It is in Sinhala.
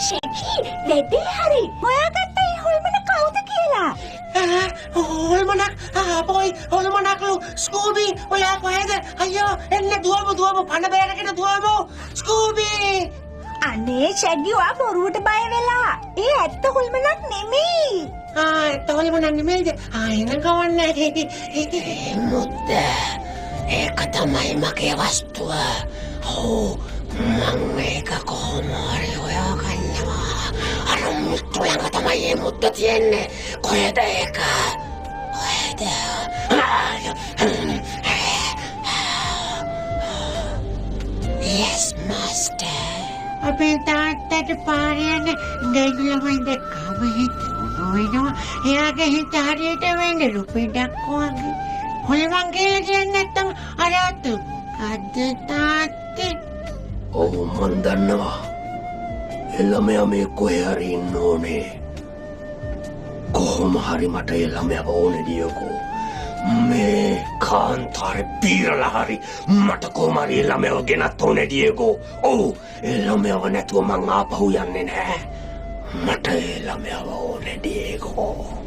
ෂෙකි දෙදේ හරි හොයාගත්ත ඒ හොල්මන කවුද කියලා හොල්මනක් පොයි හොල්මනක්ලු ස්කූබි ඔයා කොහෙද අයියෝ එන්න දුවමු පණ බේරගෙන දුවමු ස්කූබි අනේ ෂැගිවා බොරුවට බය වෙලා ඒ ඇත්ත හොල්මනක් නෙමෙයි ඇත්ත හොල්මනක් නෙමෙයිද එන කවන්න මුද්ද ඒක තමයි මගේ වස්තුව මං මේක කොහොම හරි හොයාගන්නවා අර මුත්තු ළඟ තමයි මේ මුද්ද තියෙන්නේ කොහෙද ඒක කොහෙද yes master අපේ තාත්තට පාරයන ගෑනු ළමයි දැක්කම හිතුණු වෙනවා එයාගේ හිත හරියට වෙන්නේ රුපියලක් වගේ හොල්මන් කියලා කියන්නේ නැත්තම් අර අත අද තාත්තේ ඔව් මන් දන්නවා එළමයා මේ කොහේ හරි ඉන්න ඕනේ කොහොම හරි මට එළමයාව ඕනේ දියකෝ මේ කාන්තාරේ පීරලා හරි මට කොහොම හරි එළමයාව ගෙනත් ඕනේ දියකෝ ඔව් එළමයාව නැතුව මං ආපහු යන්නේ නැහැ මට එළමයාව ඕනේ දියකෝ